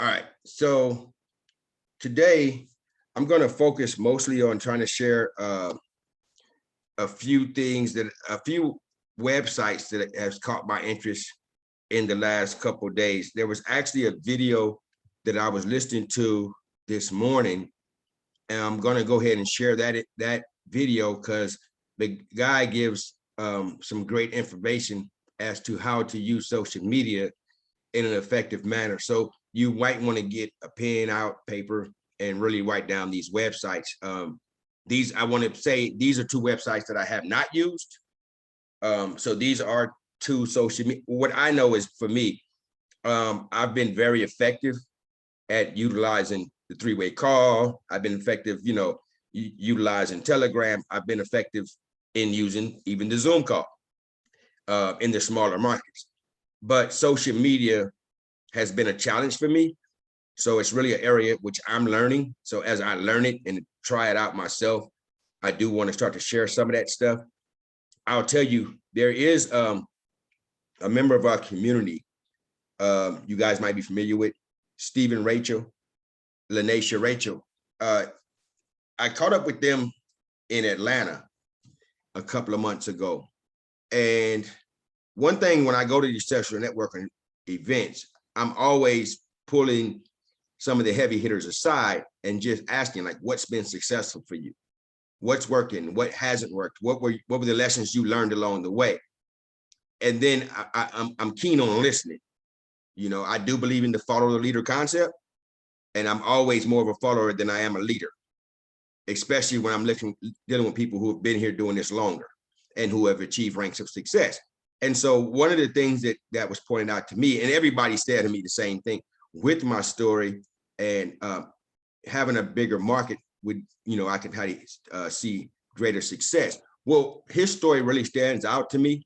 All right. So today I'm going to focus mostly on trying to share a few things a few websites that has caught my interest in the last couple of days. There was actually a video that I was listening to this morning, and I'm going to go ahead and share that video because the guy gives some great information as to how to use social media in an effective manner. So you might want to get a pen out, paper, and really write down these websites. I want to say these are two websites that I have not used. So these are two social media. What I know is for me, I've been very effective at utilizing the three-way call. I've been effective, utilizing Telegram. I've been effective in using even the Zoom call in the smaller markets. But social media has been a challenge for me. So it's really an area which I'm learning. So as I learn it and try it out myself, I do want to start to share some of that stuff. I'll tell you, there is a member of our community, you guys might be familiar with, Stephen Rachel, Lanesha Rachel. I caught up with them in Atlanta a couple of months ago. And one thing when I go to these social networking events, I'm always pulling some of the heavy hitters aside and just asking, like, what's been successful for you? What's working? What hasn't worked? What were the lessons you learned along the way? And then I'm keen on listening. I do believe in the follow the leader concept, and I'm always more of a follower than I am a leader, especially when I'm dealing with people who have been here doing this longer and who have achieved ranks of success. And so one of the things that was pointed out to me, and everybody said to me the same thing with my story and having a bigger market with, I can see greater success. Well, his story really stands out to me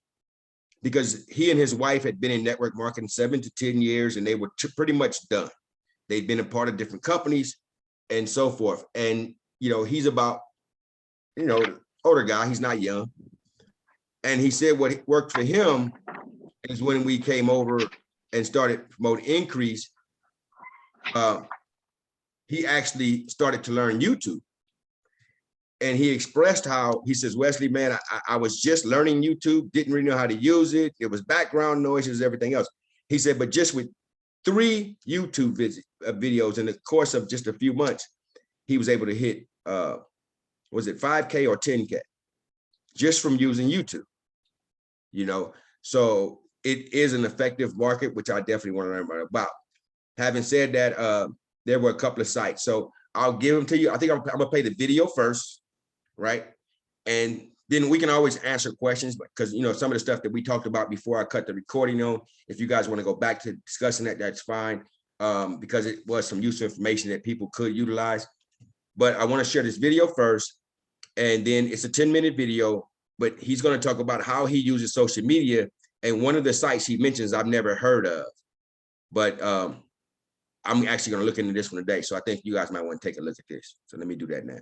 because he and his wife had been in network marketing 7 to 10 years, and they were pretty much done. They'd been a part of different companies and so forth. And, he's about, older guy, he's not young. And he said what worked for him is when we came over and started promoting Increase, he actually started to learn YouTube. And he expressed how, he says, Wesley, man, I was just learning YouTube, didn't really know how to use it. It was background noises, everything else. He said, but just with 3 YouTube videos in the course of just a few months, he was able to hit, was it 5K or 10K just from using YouTube, So it is an effective market, which I definitely want to learn more about. Having said that, there were a couple of sites. So I'll give them to you. I think I'm gonna play the video first, right? And then we can always answer questions because, some of the stuff that we talked about before I cut the recording on, if you guys want to go back to discussing that, that's fine, because it was some useful information that people could utilize. But I want to share this video first, and then it's a 10-minute video, but he's going to talk about how he uses social media. And one of the sites he mentions I've never heard of, but I'm actually going to look into this one today. So I think you guys might want to take a look at this. So let me do that now.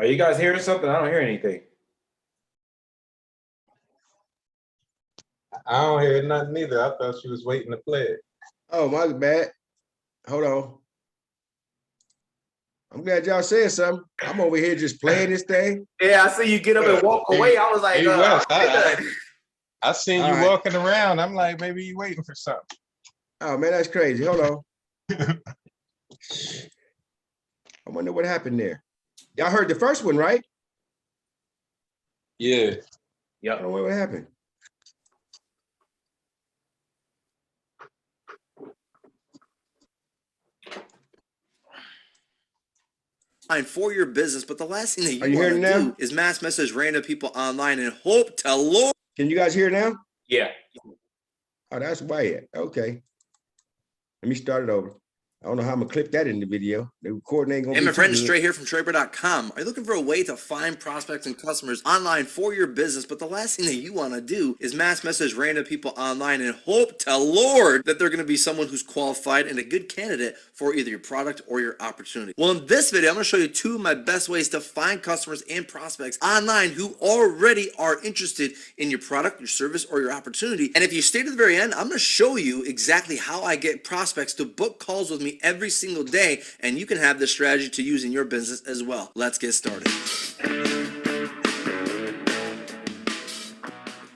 Are you guys hearing something? I don't hear anything. I don't hear nothing either. I thought she was waiting to play it. Oh, my bad. Hold on. I'm glad y'all said something. I'm over here just playing this thing. Yeah, I see you get up and walk away. I was like, Hey, Wes, I seen you All right. walking around. I'm like, maybe you waiting for something. Oh man, that's crazy. Hold on. I wonder what happened there. Y'all heard the first one, right? Yeah. I yep. don't know what happened. For your business, but the last thing that Are you you want hearing to now? do is mass message random people online and hope to Lord. Can you guys hear now? Yeah. Oh, that's way. Okay. Let me start it over. I don't know how I'm gonna clip that in the video. The recording ain't gonna Hey, be my too friend, good. Stray here from Traper.com. Are you looking for a way to find prospects and customers online for your business, but the last thing that you want to do is mass message random people online and hope to Lord that they're going to be someone who's qualified and a good candidate for either your product or your opportunity? Well, in this video, I'm going to show you 2 of my best ways to find customers and prospects online who already are interested in your product, your service, or your opportunity. And if you stay to the very end, I'm going to show you exactly how I get prospects to book calls with me every single day, and you can have this strategy to use in your business as well. Let's get started.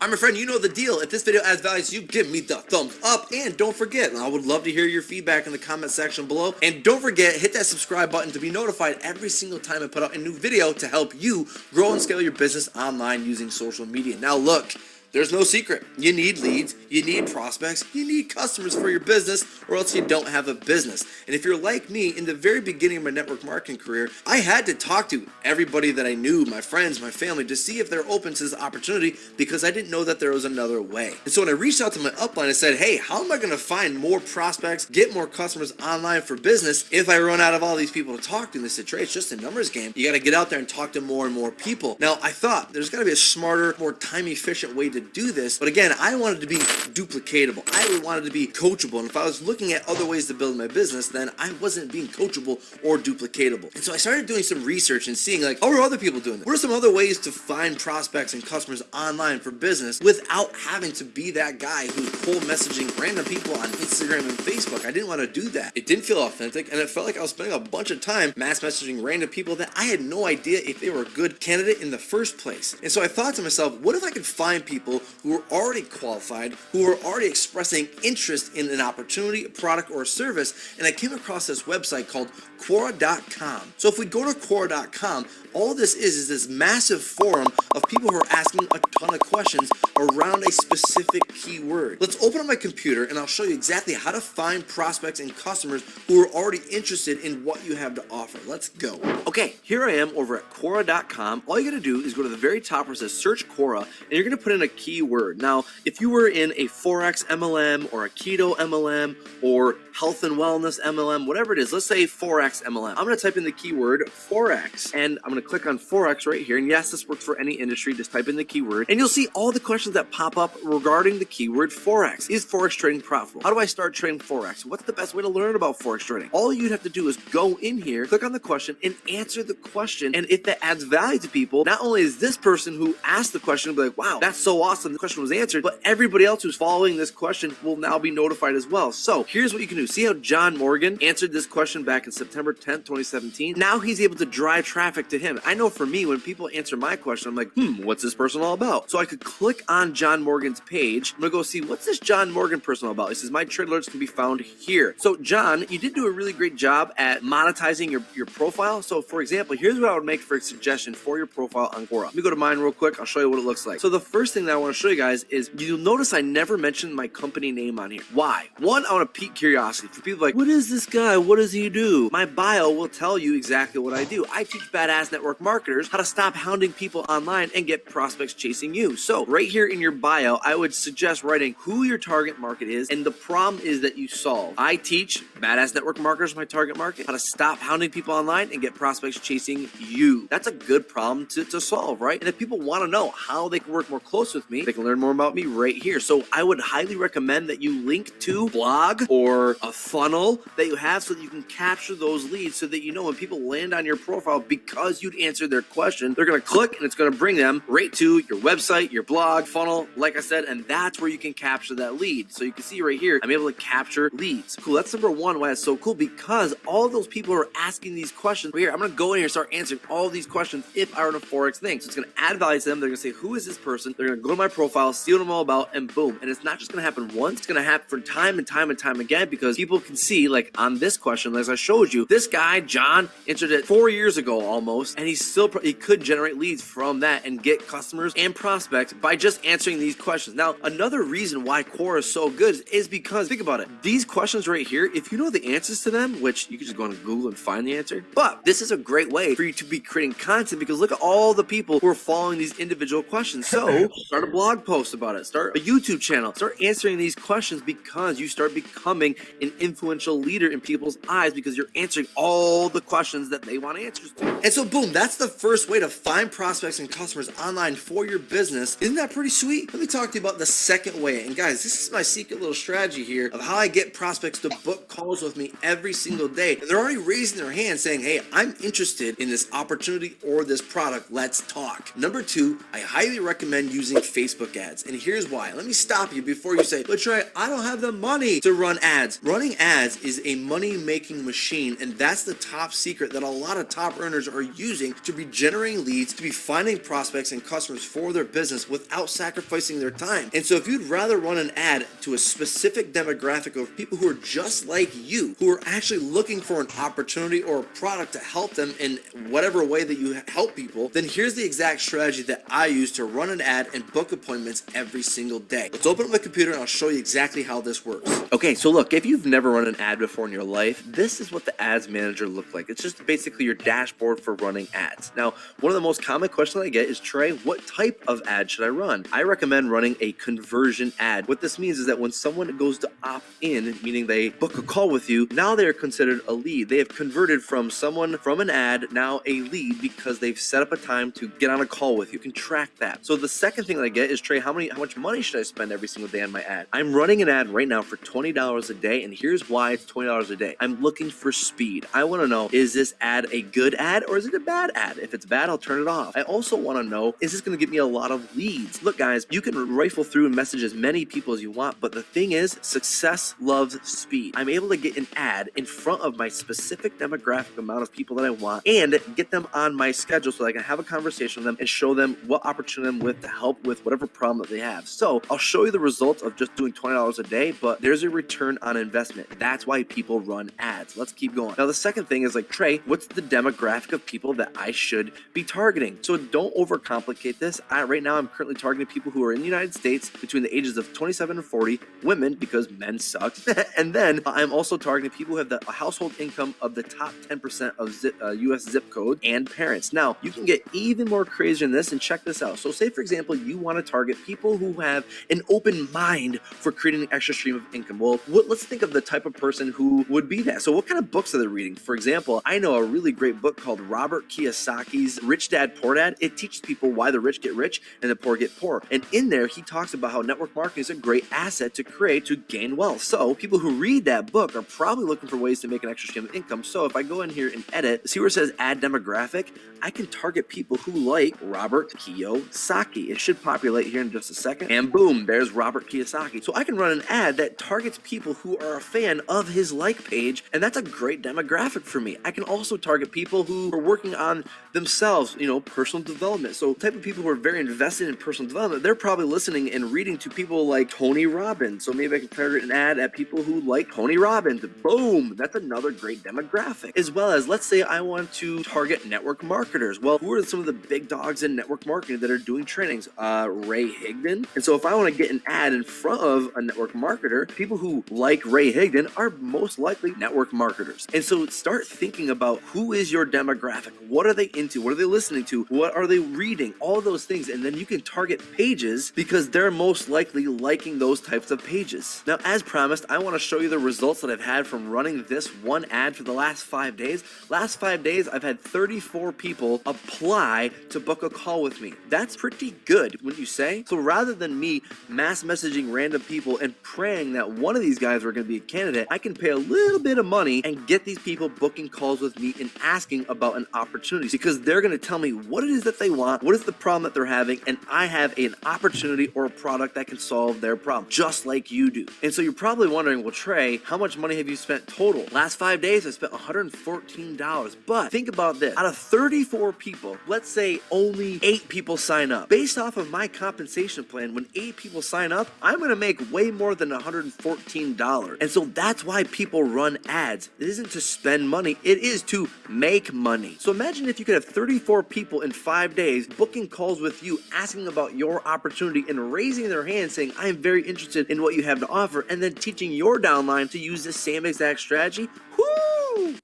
I'm a friend, you know the deal. If this video adds value to you, give me the thumbs up. And don't forget, I would love to hear your feedback in the comment section below. And don't forget, hit that subscribe button to be notified every single time I put out a new video to help you grow and scale your business online using social media. Now look, there's no secret. You need leads, you need prospects, you need customers for your business, or else you don't have a business. And if you're like me, in the very beginning of my network marketing career, I had to talk to everybody that I knew, my friends, my family, to see if they're open to this opportunity, because I didn't know that there was another way. And so when I reached out to my upline, I said, hey, how am I going to find more prospects, get more customers online for business if I run out of all these people to talk to? And they said, Trey, it's just a numbers game. You got to get out there and talk to more and more people. Now, I thought there's got to be a smarter, more time-efficient way to do this. But again, I wanted to be duplicatable. I wanted to be coachable. And if I was looking at other ways to build my business, then I wasn't being coachable or duplicatable. And so I started doing some research and seeing, like, how are other people doing this? What are some other ways to find prospects and customers online for business without having to be that guy who's cold messaging random people on Instagram and Facebook? I didn't want to do that. It didn't feel authentic, and it felt like I was spending a bunch of time mass messaging random people that I had no idea if they were a good candidate in the first place. And so I thought to myself, what if I could find people who are already qualified, who are already expressing interest in an opportunity, a product, or a service? And I came across this website called Quora.com. So if we go to Quora.com, all this is this massive forum of people who are asking a ton of questions around a specific keyword. Let's open up my computer and I'll show you exactly how to find prospects and customers who are already interested in what you have to offer. Let's go. Okay, here I am over at Quora.com. All you gotta do is go to the very top where it says search Quora, and you're gonna put in a keyword. Now, if you were in a Forex MLM or a Keto MLM or health and wellness MLM, whatever it is, let's say Forex MLM. I'm gonna type in the keyword Forex, and I'm gonna click on Forex right here. And yes, this works for any industry. Just type in the keyword, and you'll see all the questions that pop up regarding the keyword Forex. Is Forex trading profitable? How do I start trading Forex? What's the best way to learn about Forex trading? All you'd have to do is go in here, click on the question, and answer the question. And if that adds value to people, not only is this person who asked the question be like, wow, that's so awesome, the question was answered, but everybody else who's following this question will now be notified as well. So here's what you can do. See how John Morgan answered this question back in September 10th, 2017? Now he's able to drive traffic to him. I know for me, when people answer my question, I'm like, what's this person all about? So I could click on John Morgan's page. I'm gonna go see, what's this John Morgan person all about? He says, my trade alerts can be found here. So John, you did do a really great job at monetizing your profile. So for example, here's what I would make for a suggestion for your profile on Quora. Let me go to mine real quick. I'll show you what it looks like. So the first thing that I want to show you guys is, you'll notice I never mentioned my company name on here. Why? One, I want to pique curiosity for people like, what is this guy? What does he do? My bio will tell you exactly what I do. I teach badass network marketers how to stop hounding people online and get prospects chasing you. So right here in your bio, I would suggest writing who your target market is and the problem is that you solve. I teach badass network marketers, my target market, how to stop hounding people online and get prospects chasing you. That's a good problem to solve, right? And if people want to know how they can work more close with with me, they can learn more about me right here. So I would highly recommend that you link to blog or a funnel that you have so that you can capture those leads, so that you know when people land on your profile because you'd answered their question, they're going to click and it's going to bring them right to your website, your blog, funnel, like I said, and that's where you can capture that lead. So you can see right here, I'm able to capture leads. Cool. That's number one why it's so cool, because all those people are asking these questions right here. I'm going to go in here and start answering all these questions if I were to Forex thing. So it's going to add value to them. They're going to say, who is this person? They're going to go to my profile, see what I'm all about, and boom. And it's not just going to happen once. It's going to happen for time and time and time again, because people can see, like on this question, as I showed you, this guy, John, answered it 4 years ago almost, and he could generate leads from that and get customers and prospects by just answering these questions. Now, another reason why Quora is so good is because, think about it, these questions right here, if you know the answers to them, which you can just go on Google and find the answer, but this is a great way for you to be creating content, because look at all the people who are following these individual questions. So start a blog post about it, start a YouTube channel, start answering these questions, because you start becoming an influential leader in people's eyes, because you're answering all the questions that they want answers to. And so boom, that's the first way to find prospects and customers online for your business. Isn't that pretty sweet? Let me talk to you about the second way. And guys, this is my secret little strategy here of how I get prospects to book calls with me every single day. And they're already raising their hand saying, hey, I'm interested in this opportunity or this product. Let's talk. Number two, I highly recommend using Facebook ads. And here's why. Let me stop you before you say, but Trey, I don't have the money to run ads. Running ads is a money-making machine, and that's the top secret that a lot of top earners are using to be generating leads, to be finding prospects and customers for their business without sacrificing their time. And so if you'd rather run an ad to a specific demographic of people who are just like you, who are actually looking for an opportunity or a product to help them in whatever way that you help people, then here's the exact strategy that I use to run an ad and book appointments every single day. Let's open up my computer and I'll show you exactly how this works. Okay, so look, if you've never run an ad before in your life, this is what the ads manager looks like. It's just basically your dashboard for running ads. Now, one of the most common questions I get is, Trey, what type of ad should I run? I recommend running a conversion ad. What this means is that when someone goes to opt in, meaning they book a call with you, now they're considered a lead. They have converted from someone from an ad, now a lead, because they've set up a time to get on a call with you. You can track that. So the second thing that I get is, Trey, how much money should I spend every single day on my ad? I'm running an ad right now for $20 a day, and here's why it's $20 a day. I'm looking for speed. I want to know, is this ad a good ad or is it a bad ad? If it's bad, I'll turn it off. I also want to know, is this going to give me a lot of leads? Look, guys, you can rifle through and message as many people as you want, but the thing is, success loves speed. I'm able to get an ad in front of my specific demographic amount of people that I want and get them on my schedule so I can have a conversation with them and show them what opportunity I'm with to help with whatever problem that they have. So I'll show you the results of just doing $20 a day, but there's a return on investment. That's why people run ads. Let's keep going. Now, the second thing is like, Trey, what's the demographic of people that I should be targeting? So don't overcomplicate this. Right now, I'm currently targeting people who are in the United States between the ages of 27 and 40, women, because men suck. And then I'm also targeting people who have the household income of the top 10% of US zip code and parents. Now, you can get even more crazy in this, and check this out. So say, for example, you want to target people who have an open mind for creating an extra stream of income. Well, let's think of the type of person who would be that. So what kind of books are they reading? For example, I know a really great book called Robert Kiyosaki's Rich Dad, Poor Dad. It teaches people why the rich get rich and the poor get poor. And in there, he talks about how network marketing is a great asset to create to gain wealth. So people who read that book are probably looking for ways to make an extra stream of income. So if I go in here and edit, see where it says add demographic, I can target people who like Robert Kiyosaki. It should populate here in just a second. And boom, there's Robert Kiyosaki. So I can run an ad that targets people who are a fan of his like page, and that's a great demographic for me. I can also target people who are working on themselves, personal development. So type of people who are very invested in personal development, they're probably listening and reading to people like Tony Robbins. So maybe I can target an ad at people who like Tony Robbins. Boom, that's another great demographic. As well as, let's say I want to target network marketers. Well, who are some of the big dogs in network marketing that are doing trainings? Ray Higdon. And so if I want to get an ad in front of a network marketer, people who like Ray Higdon are most likely network marketers. And so start thinking about who is your demographic? What are they into? What are they listening to? What are they reading? All those things. And then you can target pages because they're most likely liking those types of pages. Now, as promised, I want to show you the results that I've had from running this one ad for the last 5 days. Last 5 days, I've had 34 people apply to book a call with me. That's pretty good. what you say. So rather than me mass messaging random people and praying that one of these guys were going to be a candidate, I can pay a little bit of money and get these people booking calls with me and asking about an opportunity, because they're going to tell me what it is that they want, what is the problem that they're having, and I have an opportunity or a product that can solve their problem, just like you do. And so you're probably wondering, well, Trey, how much money have you spent total? Last 5 days, I spent $114. But think about this. Out of 34 people, let's say only 8 people sign up. Based off of my compensation plan, when 8 people sign up, I'm going to make way more than $114. And so that's why people run ads. It isn't to spend money, it is to make money. So imagine if you could have 34 people in 5 days booking calls with you, asking about your opportunity and raising their hand saying, I am very interested in what you have to offer, and then teaching your downline to use the same exact strategy. Woo!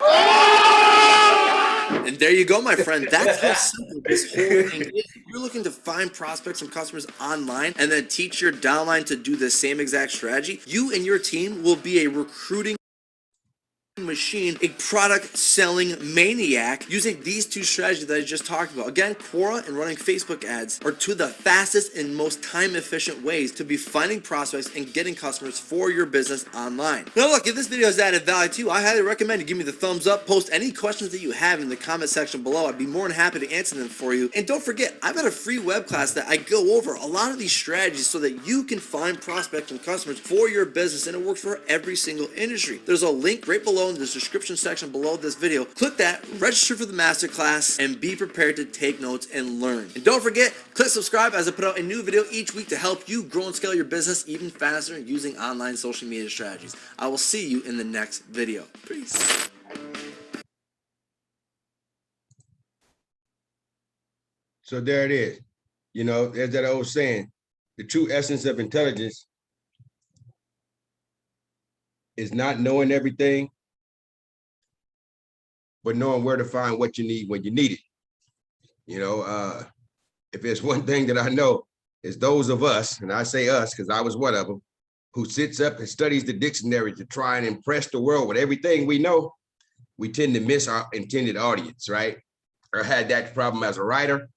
And there you go, my friend. That's how simple this whole thing is. If you're looking to find prospects and customers online and then teach your downline to do the same exact strategy, you and your team will be a recruiting machine, a product selling maniac, using these two strategies that I just talked about. Again, Quora and running Facebook ads are two of the fastest and most time efficient ways to be finding prospects and getting customers for your business online. Now look, if this video has added value to you, I highly recommend you give me the thumbs up, post any questions that you have in the comment section below. I'd be more than happy to answer them for you. And don't forget, I've got a free web class that I go over a lot of these strategies so that you can find prospects and customers for your business, and it works for every single industry. There's a link right below in the description section below this video. Click that, register for the masterclass, and be prepared to take notes and learn. And don't forget, click subscribe as I put out a new video each week to help you grow and scale your business even faster using online social media strategies. I will see you in the next video. Peace. So there it is. You know, there's that old saying, the true essence of intelligence is not knowing everything, but knowing where to find what you need when you need it. You know, if there's one thing that I know, is those of us, and I say us because I was one of them, who sits up and studies the dictionary to try and impress the world with everything we know, we tend to miss our intended audience, right? I had that problem as a writer.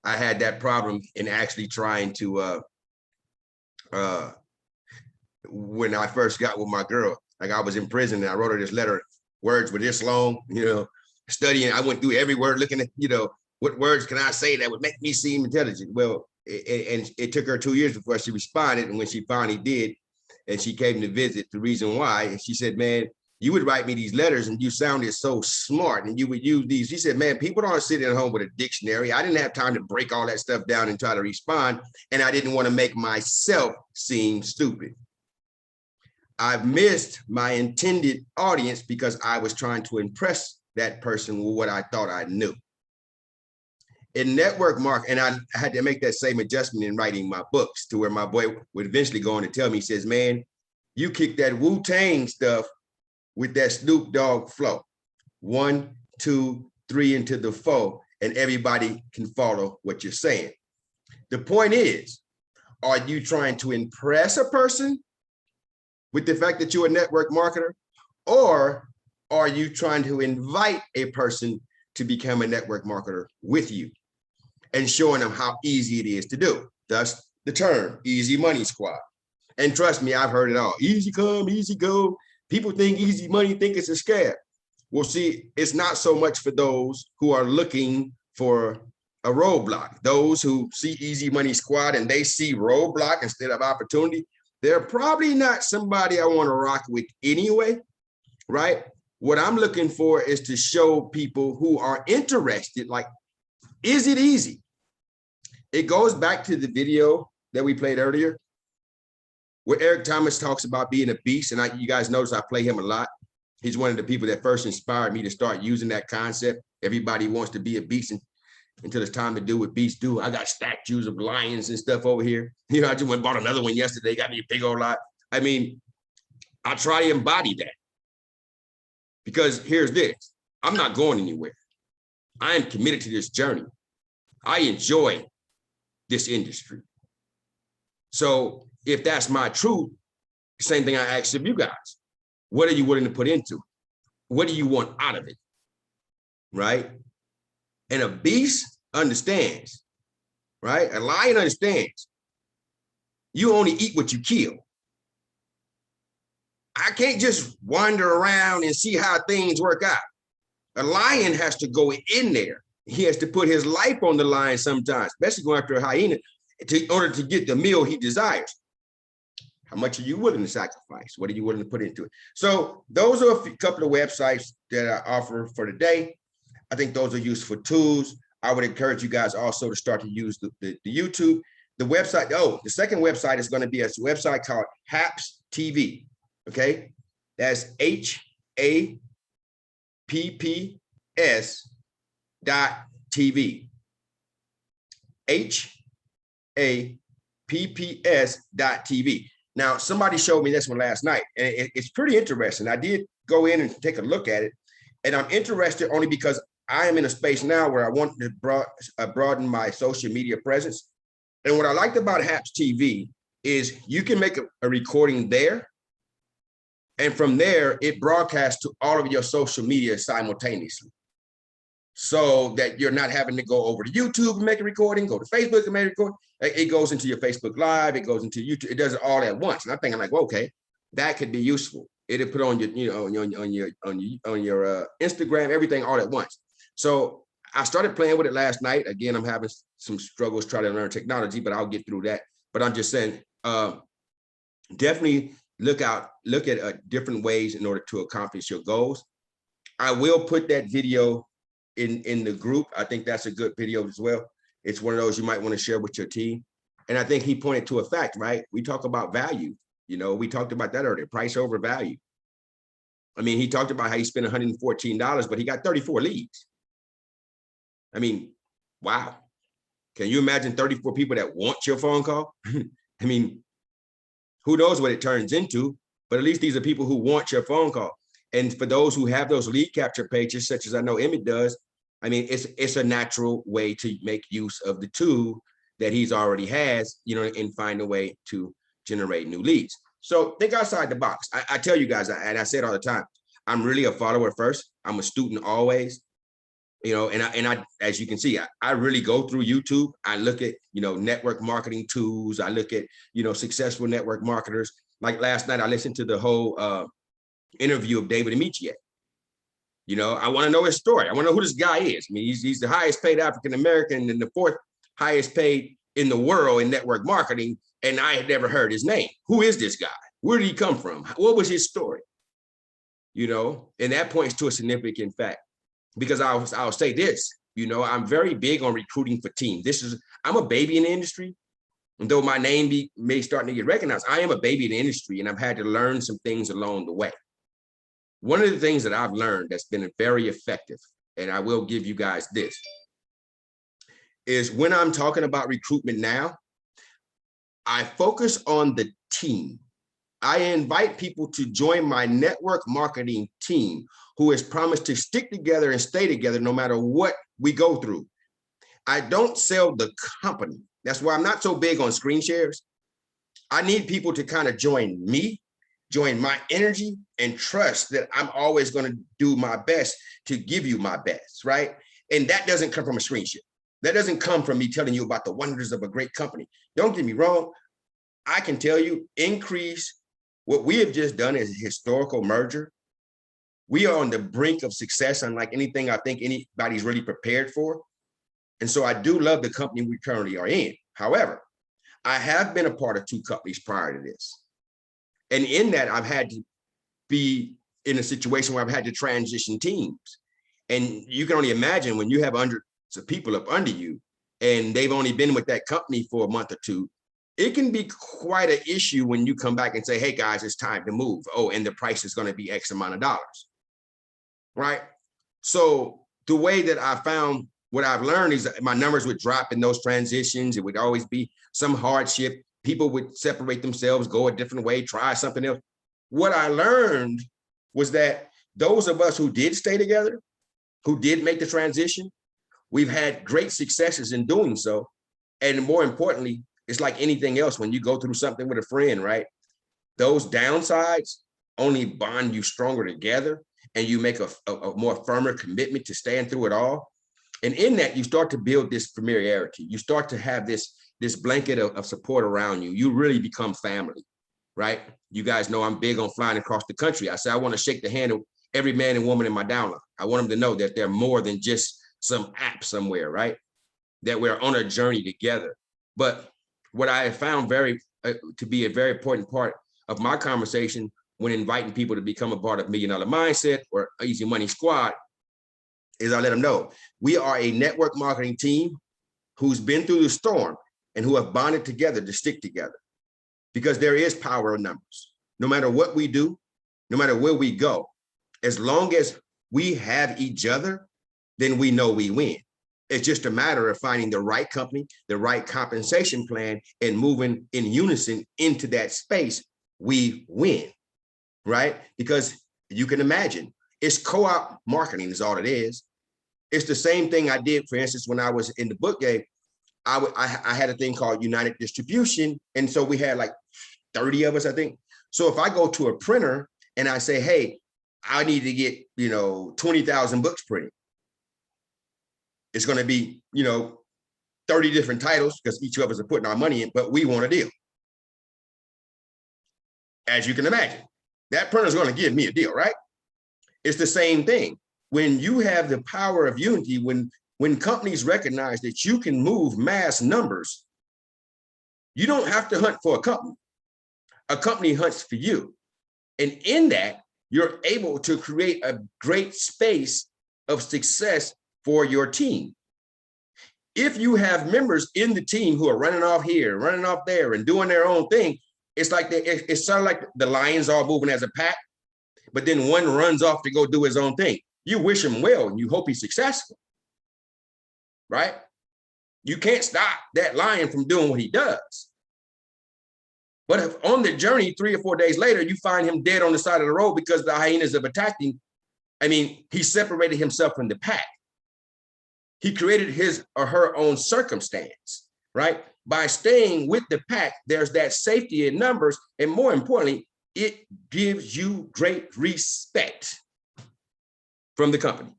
I had that problem in actually trying to, when I first got with my girl, like I was in prison and I wrote her this letter, words were this long, you know, studying. I went through every word looking at, you know, what words can I say that would make me seem intelligent? Well, and it took her 2 years before she responded. And when she finally did, and she came to visit, the reason why, and she said, man, you would write me these letters and you sounded so smart and you would use these. She said, man, people don't sit at home with a dictionary. I didn't have time to break all that stuff down and try to respond. And I didn't want to make myself seem stupid. I've missed my intended audience because I was trying to impress that person with what I thought I knew. In network marketing, and I had to make that same adjustment in writing my books, to where my boy would eventually go on to tell me, he says, man, you kick that Wu-Tang stuff with that Snoop Dogg flow. 1, 2, 3 into the 4, and everybody can follow what you're saying. The point is, are you trying to impress a person with the fact that you're a network marketer, or are you trying to invite a person to become a network marketer with you and showing them how easy it is to do? Thus the term Easy Money Squad. And trust me, I've heard it all. Easy come, easy go. People think easy money, think it's a scam. Well, see, it's not so much for those who are looking for a roadblock. Those who see Easy Money Squad and they see roadblock instead of opportunity, they're probably not somebody I want to rock with anyway, right? What I'm looking for is to show people who are interested, like, is it easy? It goes back to the video that we played earlier, where Eric Thomas talks about being a beast. And you guys notice I play him a lot. He's one of the people that first inspired me to start using that concept. Everybody wants to be a beast until it's time to do what beasts do. I got statues of lions and stuff over here. You know, I just went and bought another one yesterday, got me a big old lot. I mean, I try to embody that. Because here's this, I'm not going anywhere. I am committed to this journey. I enjoy this industry. So if that's my truth, same thing I asked of you guys. What are you willing to put into it? What do you want out of it? Right? And a beast understands right? A lion understands. You only eat what you kill. I can't just wander around and see how things work out. A lion has to go in there. He has to put his life on the line sometimes, especially going after a hyena, in order to get the meal he desires. How much are you willing to sacrifice? What are you willing to put into it? So those are a couple of websites that I offer for today. I think those are useful tools. I would encourage you guys also to start to use the YouTube. The website, the second website is going to be a website called HAPS TV. Okay, that's HAPPS.TV. HAPPS.TV. Now, somebody showed me this one last night, and it's pretty interesting. I did go in and take a look at it, and I'm interested only because I am in a space now where I want to broaden my social media presence. And what I liked about HAPS TV is you can make a recording there, and from there, it broadcasts to all of your social media simultaneously, so that you're not having to go over to YouTube and make a recording, go to Facebook and make a recording. It goes into your Facebook Live, it goes into YouTube, it does it all at once. And I'm thinking like, well, okay, that could be useful. It'll put on your, on your Instagram, everything all at once. So I started playing with it last night. Again, I'm having some struggles trying to learn technology, but I'll get through that. But I'm just saying, definitely look at different ways in order to accomplish your goals. I will put that video in the group. I think that's a good video as well. It's one of those you might want to share with your team. And I think he pointed to a fact, right? We talk about value. You know, we talked about that earlier, price over value. I mean, he talked about how he spent $114, but he got 34 leads. I mean, wow. Can you imagine 34 people that want your phone call? I mean, who knows what it turns into, but at least these are people who want your phone call. And for those who have those lead capture pages, such as I know Emmett does, I mean, it's a natural way to make use of the tool that he's already has, you know, and find a way to generate new leads. So think outside the box. I tell you guys, and I say it all the time, I'm really a follower first. I'm a student always, you know, and I as you can see, I really go through YouTube. I look at, you know, network marketing tools. I look at, you know, successful network marketers. Like last night, I listened to the whole interview of David Amichie. You know, I want to know his story. I want to know who this guy is. I mean, he's the highest paid African-American and the fourth highest paid in the world in network marketing. And I had never heard his name. Who is this guy? Where did he come from? What was his story? You know, and that points to a significant fact, because I'll say this, you know, I'm very big on recruiting for teams. I'm a baby in the industry. And though my name may start to get recognized, I am a baby in the industry, and I've had to learn some things along the way. One of the things that I've learned that's been very effective, and I will give you guys this, is when I'm talking about recruitment now, I focus on the team. I invite people to join my network marketing team who has promised to stick together and stay together no matter what we go through. I don't sell the company. That's why I'm not so big on screen shares. I need people to kind of join me, join my energy, and trust that I'm always going to do my best to give you my best, right? And that doesn't come from a screen share. That doesn't come from me telling you about the wonders of a great company. Don't get me wrong. I can tell you, Increase, what we have just done is a historical merger. We are on the brink of success, unlike anything I think anybody's really prepared for. And so I do love the company we currently are in. However, I have been a part of 2 companies prior to this. And in that, I've had to be in a situation where I've had to transition teams. And you can only imagine when you have hundreds of people up under you and they've only been with that company for a month or 2, it can be quite an issue when you come back and say, hey guys, it's time to move. Oh, and the price is going to be X amount of dollars, right? So the way that I found what I've learned is that my numbers would drop in those transitions. It would always be some hardship. People would separate themselves, go a different way, try something else. What I learned was that those of us who did stay together, who did make the transition, we've had great successes in doing so. And more importantly, it's like anything else. When you go through something with a friend, right? Those downsides only bond you stronger together, and you make a more firmer commitment to staying through it all. And in that, you start to build this familiarity. You start to have this blanket of support around you. You really become family, right? You guys know I'm big on flying across the country. I say I want to shake the hand of every man and woman in my downline. I want them to know that they're more than just some app somewhere, right? That we're on a journey together. But what I have found to be a very important part of my conversation when inviting people to become a part of $1 Million Mindset or Easy Money Squad is I let them know we are a network marketing team who's been through the storm and who have bonded together to stick together, because there is power in numbers. No matter what we do, no matter where we go, as long as we have each other, then we know we win. It's just a matter of finding the right company, the right compensation plan, and moving in unison into that space. We win, right? Because you can imagine it's co-op marketing is all it is. It's the same thing I did, for instance, when I was in the book game. I had a thing called United Distribution. And so we had like 30 of us, I think. So if I go to a printer and I say, hey, I need to get, 20,000 books printed, it's going to be, 30 different titles because each of us are putting our money in, but we want a deal. As you can imagine, that printer is going to give me a deal, right? It's the same thing. When you have the power of unity, when companies recognize that you can move mass numbers, you don't have to hunt for a company. A company hunts for you. And in that, you're able to create a great space of success for your team. If you have members in the team who are running off here, running off there, and doing their own thing, it's like it's sort of like the lions all moving as a pack, but then one runs off to go do his own thing. You wish him well and you hope he's successful, right? You can't stop that lion from doing what he does. But if on the journey, 3 or 4 days later, you find him dead on the side of the road because the hyenas have attacked him, he separated himself from the pack. He created his or her own circumstance, right? By staying with the pack, there's that safety in numbers. And more importantly, it gives you great respect from the company,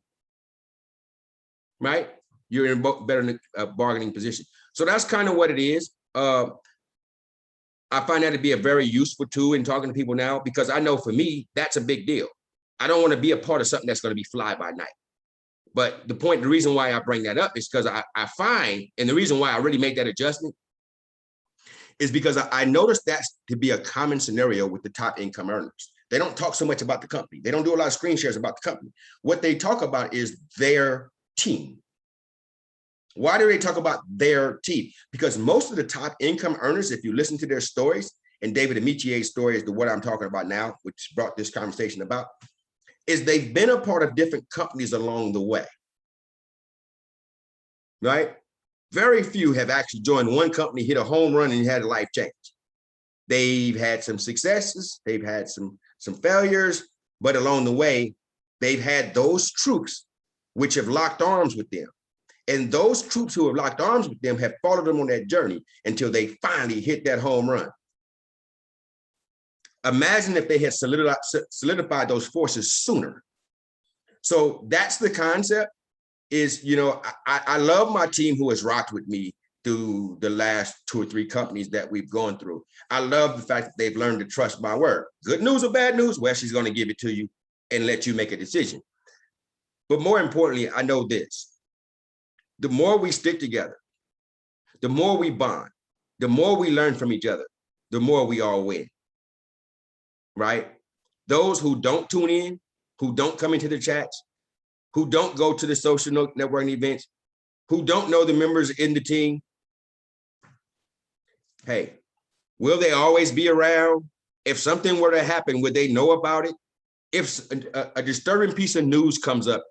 right? You're in a better bargaining position. So that's kind of what it is. I find that to be a very useful tool in talking to people now, because I know for me, that's a big deal. I don't want to be a part of something that's going to be fly by night. But the reason why I bring that up is because I find, and the reason why I really make that adjustment is because I noticed that's to be a common scenario with the top income earners. They don't talk so much about the company. They don't do a lot of screen shares about the company. What they talk about is their team. Why do they talk about their team? Because most of the top income earners, if you listen to their stories, and David Amicie's story is what I'm talking about now, which brought this conversation about, is they've been a part of different companies along the way, right? Very few have actually joined one company, hit a home run, and had a life change. They've had some successes, they've had some failures, but along the way, they've had those troops which have locked arms with them. And those troops who have locked arms with them have followed them on that journey until they finally hit that home run. Imagine if they had solidified those forces sooner. So that's the concept is, I love my team who has rocked with me through the last 2 or 3 companies that we've gone through. I love the fact that they've learned to trust my word. Good news or bad news, Wesley's going to give it to you and let you make a decision. But more importantly, I know this. The more we stick together, the more we bond, the more we learn from each other, the more we all win, right? Those who don't tune in, who don't come into the chats, who don't go to the social networking events, who don't know the members in the team, hey, will they always be around? If something were to happen, would they know about it? If a disturbing piece of news comes up,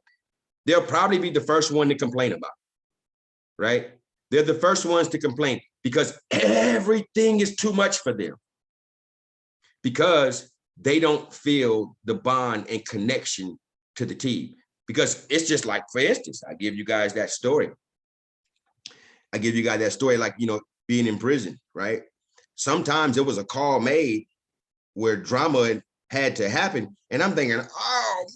they'll probably be the first one to complain about it, right? They're the first ones to complain because everything is too much for them, because they don't feel the bond and connection to the team. Because it's just like, for instance, I give you guys that story. Like, being in prison, right? Sometimes there was a call made where drama had to happen. And I'm thinking, oh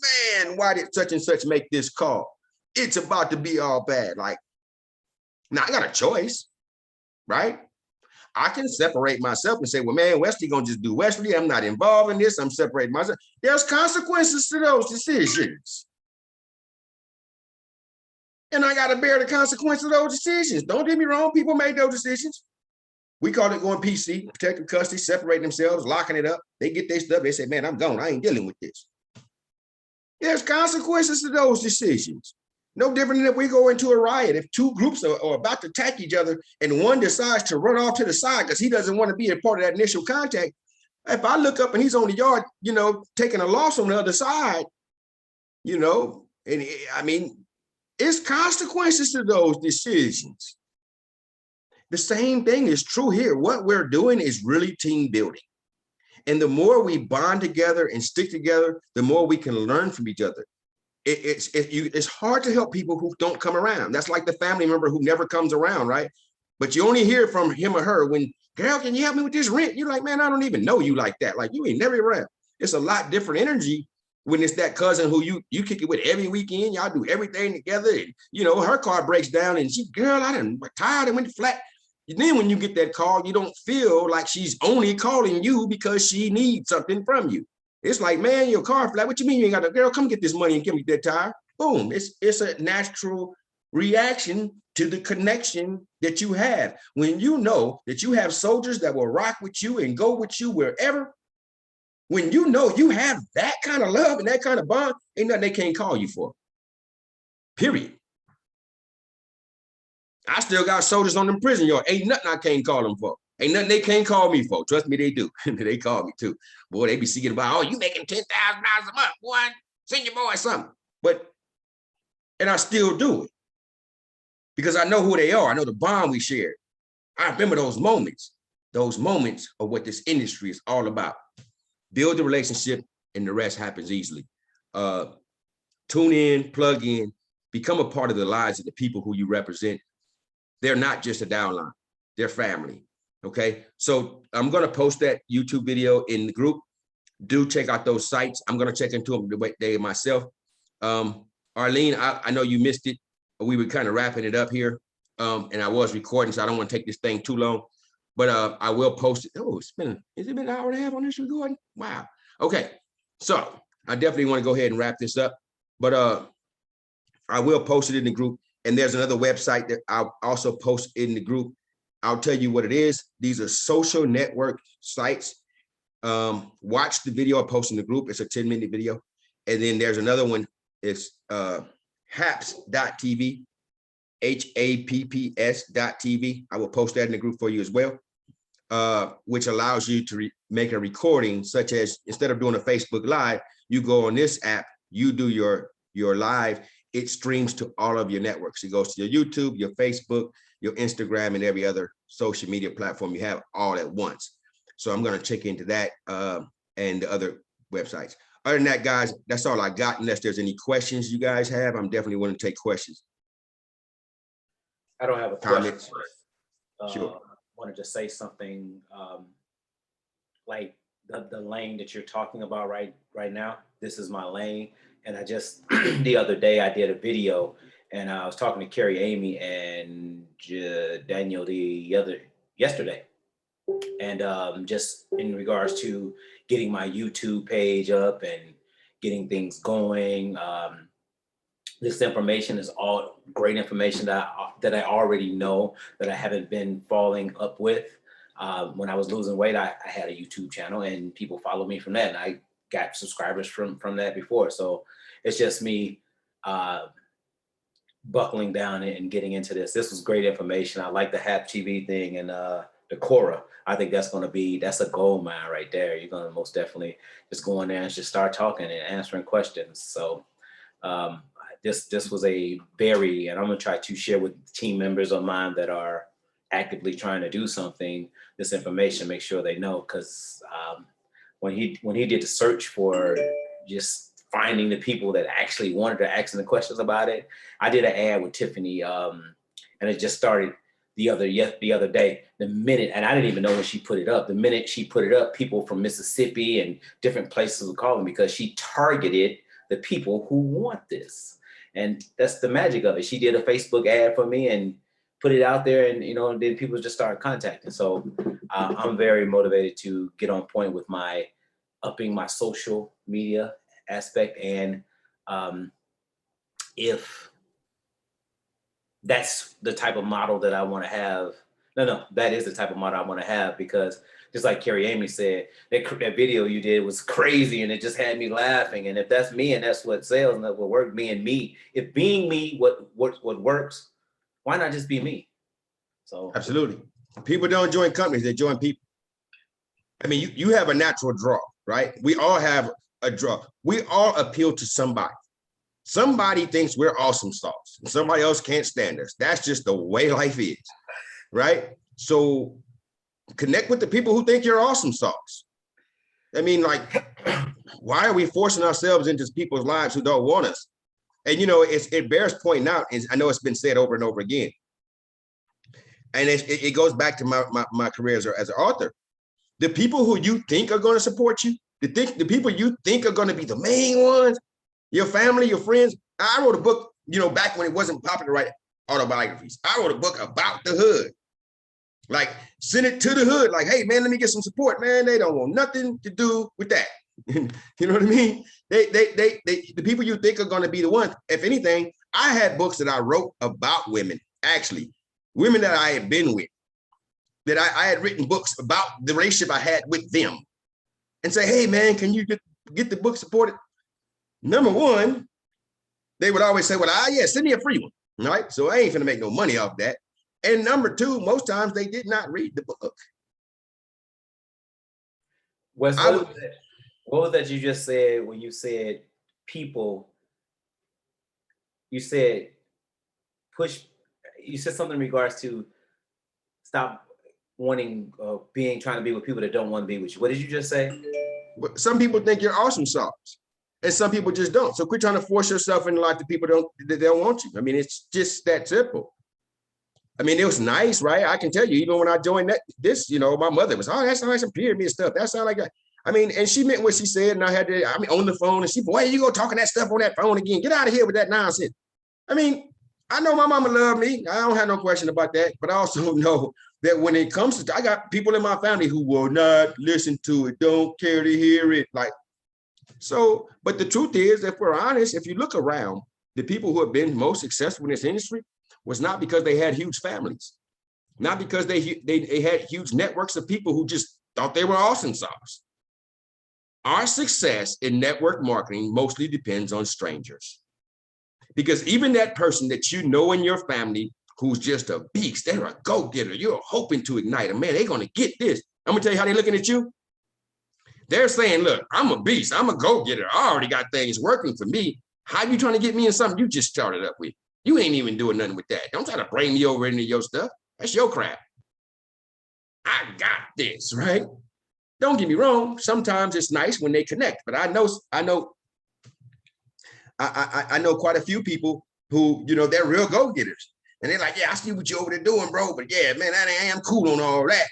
man, why did such and such make this call? it's about to be all bad. Like, now I got a choice, right? I can separate myself and say, well, man, Wesley gonna just do Wesley. I'm not involved in this. I'm separating myself. There's consequences to those decisions. And I gotta bear the consequences of those decisions. Don't get me wrong, people made those decisions. We call it going PC, protective custody, separating themselves, locking it up. They get their stuff, they say, man, I'm gone. I ain't dealing with this. There's consequences to those decisions. No different than if we go into a riot. If two groups are about to attack each other and one decides to run off to the side because he doesn't want to be a part of that initial contact, if I look up and he's on the yard, you know, taking a loss on the other side, you know, and I mean, it's consequences to those decisions. The same thing is true here. What we're doing is really team building. And the more we bond together and stick together, the more we can learn from each other. It's hard to help people who don't come around. That's like the family member who never comes around, right? But you only hear from him or her when, girl, can you help me with this rent? You're like, man, I don't even know you like that. Like, you ain't never around. It's a lot different energy when it's that cousin who you kick it with every weekend. Y'all do everything together. And, you know, her car breaks down and she, girl, I done tired and went flat. And then when you get that call, you don't feel like she's only calling you because she needs something from you. It's like, man, your car flat. What you mean you ain't got a girl? Come get this money and give me that tire. Boom. It's a natural reaction to the connection that you have. When you know that you have soldiers that will rock with you and go with you wherever, when you know you have that kind of love and that kind of bond, ain't nothing they can't call you for. Period. I still got soldiers on them prison yard. Ain't nothing I can't call them for. Ain't nothing they can't call me for. Trust me, they do. They call me too. Boy, they be seeking about, oh, you making $10,000 a month, boy. Send your boy something. And I still do it because I know who they are. I know the bond we shared. I remember those moments. Those moments are what this industry is all about. Build the relationship and the rest happens easily. Tune in, plug in, become a part of the lives of the people who you represent. They're not just a downline, they're family. Okay, so I'm gonna post that YouTube video in the group. Do check out those sites. I'm gonna check into them today myself. Arlene, I know you missed it. We were kind of wrapping it up here, and I was recording, so I don't want to take this thing too long. But I will post it. Oh, has it been an hour and a half on this recording? Wow. Okay, so I definitely want to go ahead and wrap this up. But I will post it in the group. And there's another website that I'll also post in the group. I'll tell you what it is. These are social network sites. Watch the video I post in the group. It's a 10-minute video. And then there's another one. It's haps.tv, HAPPS.tv. I will post that in the group for you as well, which allows you to make a recording, such as instead of doing a Facebook Live, you go on this app, you do your live. It streams to all of your networks. It goes to your YouTube, your Facebook, your Instagram, and every other social media platform you have all at once. So I'm going to check into that and the other websites. Other than that, guys, that's all I got. Unless there's any questions you guys have, I'm definitely willing to take questions. I don't have a Comments. question. Sure. Wanted to say something like the lane that you're talking about right now. This is my lane. And I just, the other day I did a video and I was talking to Carrie Amy and Daniel yesterday. And just in regards to getting my YouTube page up and getting things going. This information is all great information that I already know, that I haven't been following up with. When I was losing weight, I had a YouTube channel and people follow me from that. And I got subscribers from that before. So it's just me buckling down and getting into this. This was great information. I like the HAP TV thing and the Quora. I think that's a gold mine right there. You're going to most definitely just go in there and just start talking and answering questions. So this was and I'm going to try to share with team members of mine that are actively trying to do something, this information, make sure they know. Because when he did the search for just finding the people that actually wanted to ask him the questions about it, I did an ad with Tiffany, and it just started the other day. The minute, and I didn't even know when she put it up. The minute she put it up, people from Mississippi and different places were calling because she targeted the people who want this. And that's the magic of it. She did a Facebook ad for me and put it out there, and and then people just started contacting. So I'm very motivated to get on point with my upping my social media aspect. And if that's the type of model that I want to have, no, that is the type of model I want to have, because just like Carrie Amy said, that video you did was crazy and it just had me laughing. And if that's me and that's what sells and that will work, me, if being me what works, why not just be me? So absolutely. People don't join companies, they join people. I mean, you have a natural draw, right? We all have a draw. We all appeal to somebody. Somebody thinks we're awesome sauce and somebody else can't stand us. That's just the way life is, right? So connect with the people who think you're awesome sauce. I mean, like, why are we forcing ourselves into people's lives who don't want us? And it bears pointing out, and I know it's been said over and over again, and it goes back to my career as an author. The people who you think are going to support you, the people you think are going to be the main ones, your family, your friends. I wrote a book, back when it wasn't popular to write autobiographies. I wrote a book about the hood. Like, send it to the hood, like, hey man, let me get some support. Man, they don't want nothing to do with that. You know what I mean? The people you think are going to be the ones. If anything, I had books that I wrote about women, actually, women that I had been with, that I had written books about the relationship I had with them, and say, hey man, can you get the book supported? Number one, they would always say, well, yeah, send me a free one, right? So I ain't gonna make no money off that. And number two, most times they did not read the book. Wes, what was that you just said when you said people? You said you said something in regards to stop wanting, trying to be with people that don't want to be with you. What did you just say? Some people think you're awesome sauce, and some people just don't. So quit trying to force yourself into life that people don't want you. I mean, it's just that simple. I mean, it was nice, right? I can tell you, even when I joined this, my mother was, oh, that sounds like some pyramid stuff. That sounds like, I mean, and she meant what she said, and on the phone, and she, boy, you go talking that stuff on that phone again. Get out of here with that nonsense. I mean, I know my mama loved me. I don't have no question about that. But I also know that when it comes to, I got people in my family who will not listen to it, don't care to hear it. Like, so, but the truth is, if we're honest, if you look around, the people who have been most successful in this industry was not because they had huge families, not because they had huge networks of people who just thought they were awesome sauce. Our success in network marketing mostly depends on strangers. Because even that person that you know in your family who's just a beast, they're a go-getter, you're hoping to ignite them, man, they're gonna get this. I'm gonna tell you how they're looking at you. They're saying, look, I'm a beast, I'm a go-getter, I already got things working for me. How you trying to get me in something you just started up with? You ain't even doing nothing with that. Don't try to bring me over into your stuff. That's your crap. I got this, right? Don't get me wrong. Sometimes it's nice when they connect, but I know quite a few people who, they're real go-getters. And they're like, yeah, I see what you over there doing, bro. But yeah, man, I am cool on all that.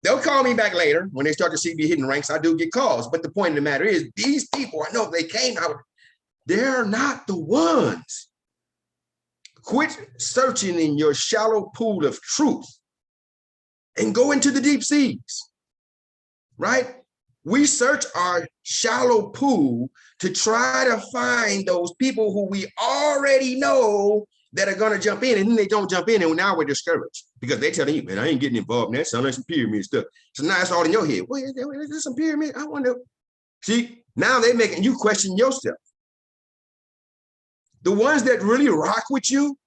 They'll call me back later when they start to see me hitting ranks. I do get calls. But the point of the matter is, these people, I know they came out, they're not the ones. Quit searching in your shallow pool of truth and go into the deep seas, right? We search our shallow pool to try to find those people who we already know that are going to jump in, and then they don't jump in, and now we're discouraged because they're telling you, man, I ain't getting involved in that. Sounds like some pyramid stuff. So now it's all in your head. Wait, is there some pyramid? I wonder. See, now they're making you question yourself. The ones that really rock with you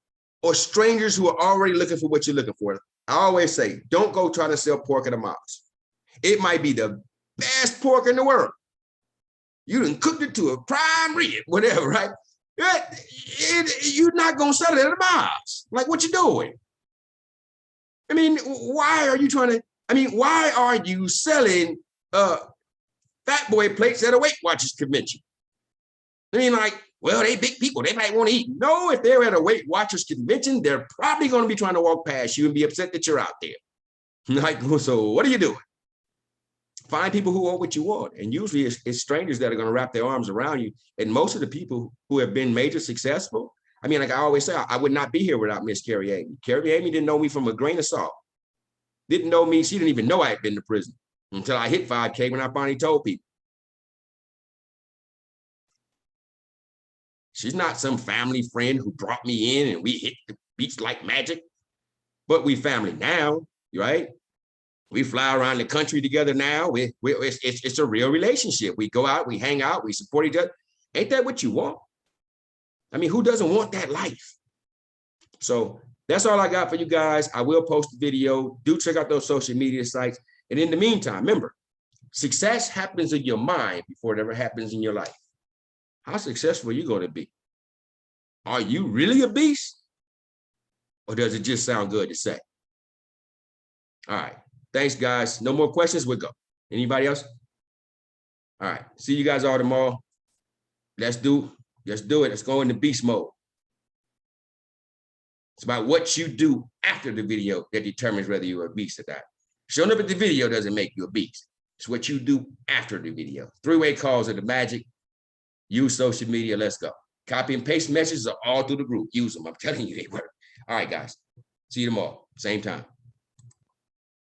are strangers who are already looking for what you're looking for. I always say, don't go try to sell pork at a Mox. It might be the best pork in the world. You done cooked it to a prime rib, whatever, right? You're not going to sell it at a Mox. Like, what you doing? I mean, why are you selling fat boy plates at a Weight Watchers convention? I mean, like, well, they big people, they might want to eat. No, if they're at a Weight Watchers convention, they're probably going to be trying to walk past you and be upset that you're out there. Like, so what are you doing? Find people who want what you want. And usually it's strangers that are going to wrap their arms around you. And most of the people who have been major successful, I mean, like I always say, I would not be here without Miss Carrie Amy. Carrie Amy didn't know me from a grain of salt. Didn't know me. She didn't even know I had been to prison until I hit 5K when I finally told people. She's not some family friend who brought me in and we hit the beach like magic, but we family now, right? We fly around the country together now. It's a real relationship. We go out, we hang out, we support each other. Ain't that what you want? I mean, who doesn't want that life? So that's all I got for you guys. I will post the video. Do check out those social media sites. And in the meantime, remember, success happens in your mind before it ever happens in your life. How successful are you going to be? Are you really a beast? Or does it just sound good to say? All right. Thanks, guys. No more questions. We'll go. Anybody else? All right. See you guys all tomorrow. Let's do it. Let's go into beast mode. It's about what you do after the video that determines whether you're a beast or not. Showing up at the video doesn't make you a beast. It's what you do after the video. 3-way calls are the magic. Use social media. Let's go. Copy and paste messages are all through the group. Use them. I'm telling you, they work. All right, guys. See you tomorrow. Same time.